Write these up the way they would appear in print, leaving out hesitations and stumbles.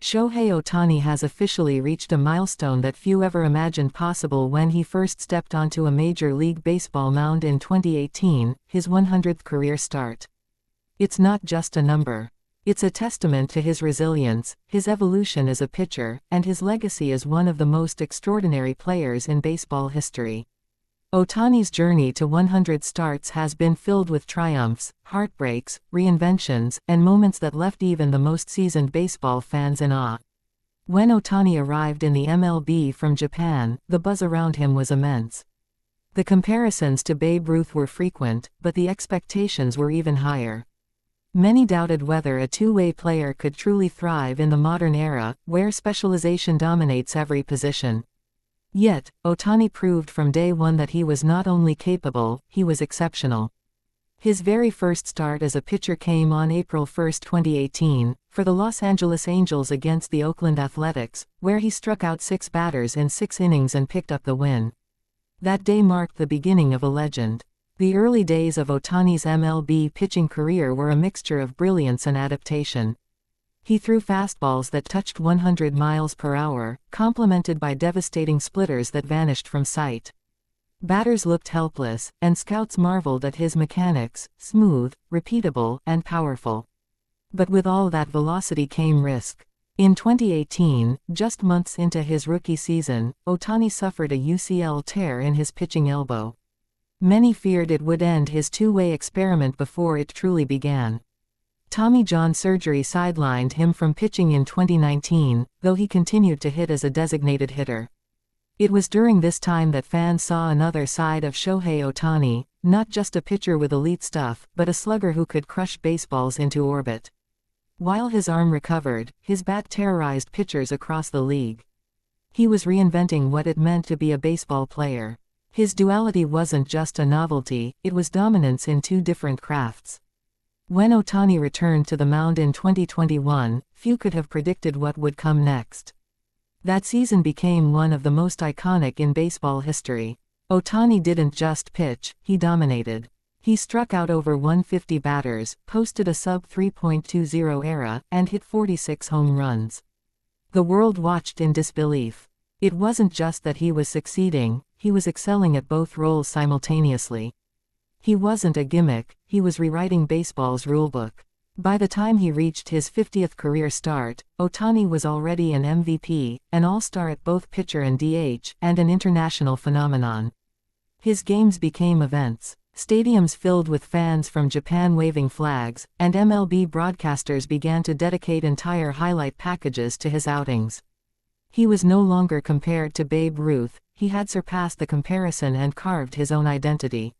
Shohei Ohtani has officially reached a milestone that few ever imagined possible when he first stepped onto a Major League Baseball mound in 2018, his 100th career start. It's not just a number. It's a testament to his resilience, his evolution as a pitcher, and his legacy as one of the most extraordinary players in baseball history. Ohtani's journey to 100 starts has been filled with triumphs, heartbreaks, reinventions, and moments that left even the most seasoned baseball fans in awe. When Ohtani arrived in the MLB from Japan, the buzz around him was immense. The comparisons to Babe Ruth were frequent, but the expectations were even higher. Many doubted whether a two-way player could truly thrive in the modern era, where specialization dominates every position. Yet, Ohtani proved from day one that he was not only capable, he was exceptional. His very first start as a pitcher came on April 1, 2018, for the Los Angeles Angels against the Oakland Athletics, where he struck out 6 batters in 6 innings and picked up the win. That day marked the beginning of a legend. The early days of Ohtani's MLB pitching career were a mixture of brilliance and adaptation. He threw fastballs that touched 100 miles per hour, complemented by devastating splitters that vanished from sight. Batters looked helpless, and scouts marveled at his mechanics, smooth, repeatable, and powerful. But with all that velocity came risk. In 2018, just months into his rookie season, Ohtani suffered a UCL tear in his pitching elbow. Many feared it would end his two-way experiment before it truly began. Tommy John surgery sidelined him from pitching in 2019, though he continued to hit as a designated hitter. It was during this time that fans saw another side of Shohei Ohtani, not just a pitcher with elite stuff, but a slugger who could crush baseballs into orbit. While his arm recovered, his bat terrorized pitchers across the league. He was reinventing what it meant to be a baseball player. His duality wasn't just a novelty, it was dominance in 2 different crafts. When Ohtani returned to the mound in 2021, few could have predicted what would come next. That season became one of the most iconic in baseball history. Ohtani didn't just pitch, he dominated. He struck out over 150 batters, posted a sub-3.20 ERA, and hit 46 home runs. The world watched in disbelief. It wasn't just that he was succeeding, he was excelling at both roles simultaneously. He wasn't a gimmick, he was rewriting baseball's rulebook. By the time he reached his 50th career start, Ohtani was already an MVP, an all-star at both pitcher and DH, and an international phenomenon. His games became events. Stadiums filled with fans from Japan waving flags, and MLB broadcasters began to dedicate entire highlight packages to his outings. He was no longer compared to Babe Ruth, he had surpassed the comparison and carved his own identity.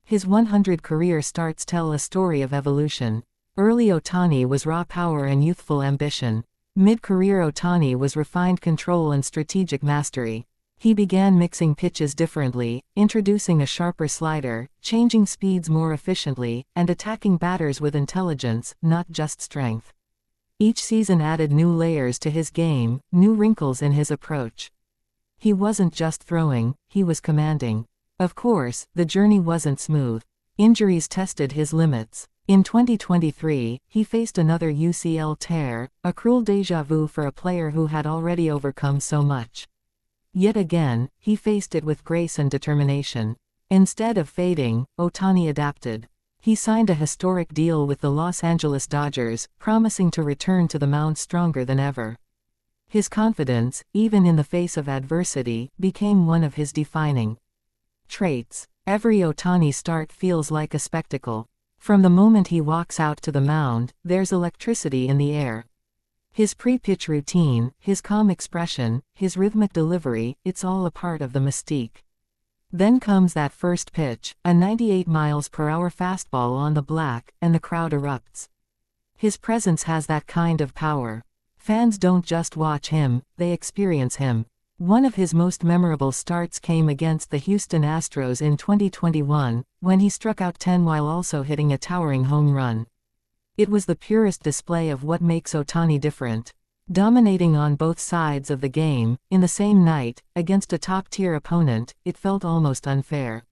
His 100 career starts tell a story of evolution. Early Ohtani was raw power and youthful ambition. Mid-career Ohtani was refined control and strategic mastery. He began mixing pitches differently, introducing a sharper slider, changing speeds more efficiently, and attacking batters with intelligence, not just strength. Each season added new layers to his game, new wrinkles in his approach. He wasn't just throwing, he was commanding. Of course, the journey wasn't smooth. Injuries tested his limits. In 2023, he faced another UCL tear, a cruel déjà vu for a player who had already overcome so much. Yet again, he faced it with grace and determination. Instead of fading, Ohtani adapted. He signed a historic deal with the Los Angeles Dodgers, promising to return to the mound stronger than ever. His confidence, even in the face of adversity, became one of his defining traits. Every Ohtani start feels like a spectacle. From the moment he walks out to the mound, there's electricity in the air. His pre-pitch routine, his calm expression, his rhythmic delivery, it's all a part of the mystique. Then comes that first pitch, a 98 miles per hour fastball on the black, and the crowd erupts. His presence has that kind of power. Fans don't just watch him, they experience him. One of his most memorable starts came against the Houston Astros in 2021, when he struck out 10 while also hitting a towering home run. It was the purest display of what makes Ohtani different. Dominating on both sides of the game, in the same night, against a top-tier opponent, it felt almost unfair.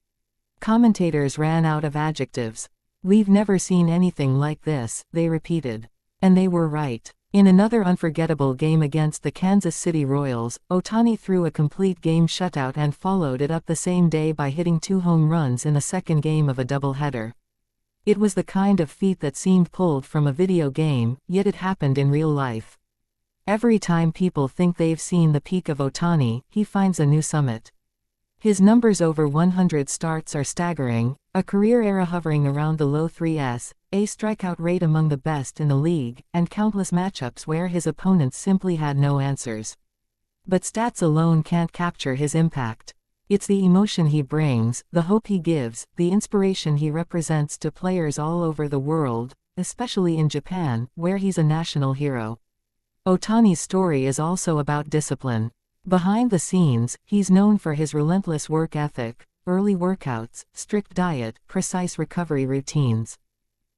Commentators ran out of adjectives. "We've never seen anything like this," they repeated. And they were right. In another unforgettable game against the Kansas City Royals, Ohtani threw a complete game shutout and followed it up the same day by hitting 2 home runs in the second game of a doubleheader. It was the kind of feat that seemed pulled from a video game, yet it happened in real life. Every time people think they've seen the peak of Ohtani, he finds a new summit. His numbers over 100 starts are staggering, a career era hovering around the low 3s, a strikeout rate among the best in the league, and countless matchups where his opponents simply had no answers. But stats alone can't capture his impact. It's the emotion he brings, the hope he gives, the inspiration he represents to players all over the world, especially in Japan, where he's a national hero. Ohtani's story is also about discipline. Behind the scenes, he's known for his relentless work ethic, early workouts, strict diet, precise recovery routines.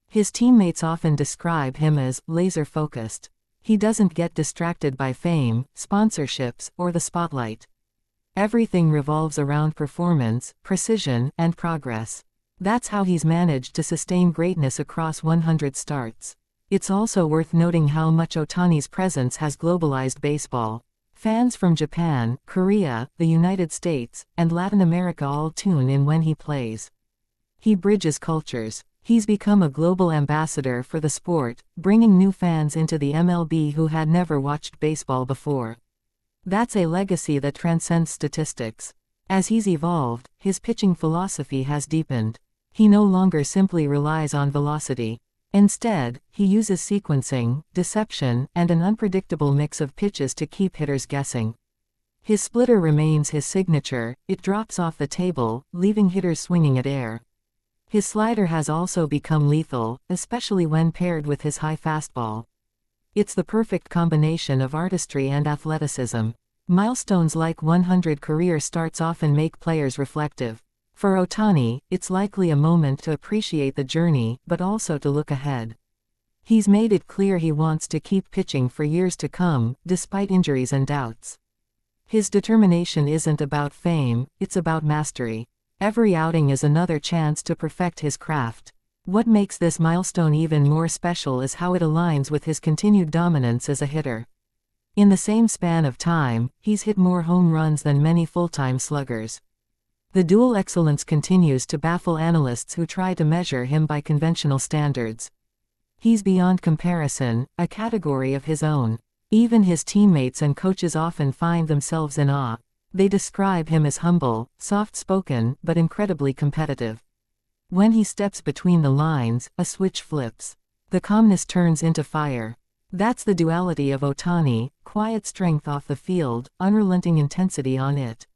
His teammates often describe him as laser-focused. He doesn't get distracted by fame, sponsorships, or the spotlight. Everything revolves around performance, precision, and progress. That's how he's managed to sustain greatness across 100 starts. It's also worth noting how much Ohtani's presence has globalized baseball. Fans from Japan, Korea, the United States, and Latin America all tune in when he plays. He bridges cultures. He's become a global ambassador for the sport, bringing new fans into the MLB who had never watched baseball before. That's a legacy that transcends statistics. As he's evolved, his pitching philosophy has deepened. He no longer simply relies on velocity. Instead, he uses sequencing, deception, and an unpredictable mix of pitches to keep hitters guessing. His splitter remains his signature, it drops off the table, leaving hitters swinging at air. His slider has also become lethal, especially when paired with his high fastball. It's the perfect combination of artistry and athleticism. Milestones like 100 career starts often make players reflective. For Ohtani, it's likely a moment to appreciate the journey, but also to look ahead. He's made it clear he wants to keep pitching for years to come, despite injuries and doubts. His determination isn't about fame, it's about mastery. Every outing is another chance to perfect his craft. What makes this milestone even more special is how it aligns with his continued dominance as a hitter. In the same span of time, he's hit more home runs than many full-time sluggers. The dual excellence continues to baffle analysts who try to measure him by conventional standards. He's beyond comparison, a category of his own. Even his teammates and coaches often find themselves in awe. They describe him as humble, soft-spoken, but incredibly competitive. When he steps between the lines, a switch flips. The calmness turns into fire. That's the duality of Ohtani, quiet strength off the field, unrelenting intensity on it.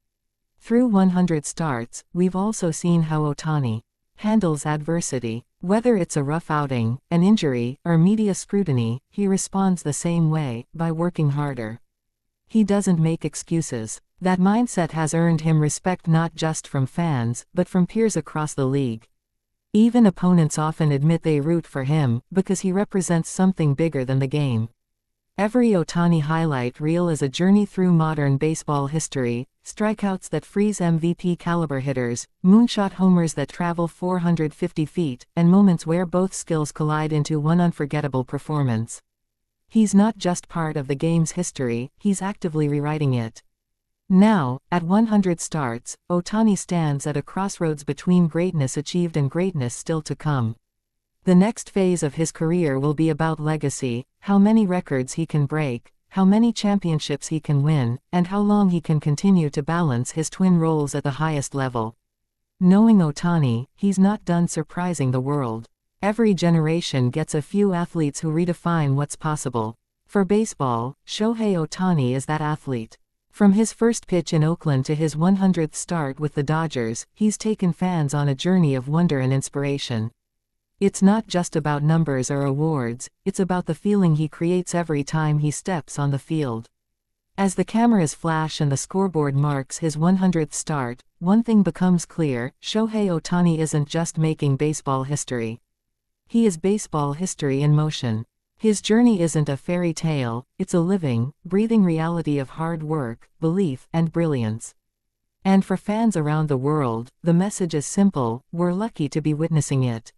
Through 100 starts, we've also seen how Ohtani handles adversity. Whether it's a rough outing, an injury, or media scrutiny, he responds the same way, by working harder. He doesn't make excuses. That mindset has earned him respect not just from fans, but from peers across the league. Even opponents often admit they root for him, because he represents something bigger than the game. Every Ohtani highlight reel is a journey through modern baseball history, strikeouts that freeze MVP-caliber hitters, moonshot homers that travel 450 feet, and moments where both skills collide into one unforgettable performance. He's not just part of the game's history, he's actively rewriting it. Now, at 100 starts, Ohtani stands at a crossroads between greatness achieved and greatness still to come. The next phase of his career will be about legacy, how many records he can break, how many championships he can win, and how long he can continue to balance his twin roles at the highest level. Knowing Ohtani, he's not done surprising the world. Every generation gets a few athletes who redefine what's possible. For baseball, Shohei Ohtani is that athlete. From his first pitch in Oakland to his 100th start with the Dodgers, he's taken fans on a journey of wonder and inspiration. It's not just about numbers or awards, it's about the feeling he creates every time he steps on the field. As the cameras flash and the scoreboard marks his 100th start, one thing becomes clear: Shohei Ohtani isn't just making baseball history. He is baseball history in motion. His journey isn't a fairy tale, it's a living, breathing reality of hard work, belief, and brilliance. And for fans around the world, the message is simple: we're lucky to be witnessing it.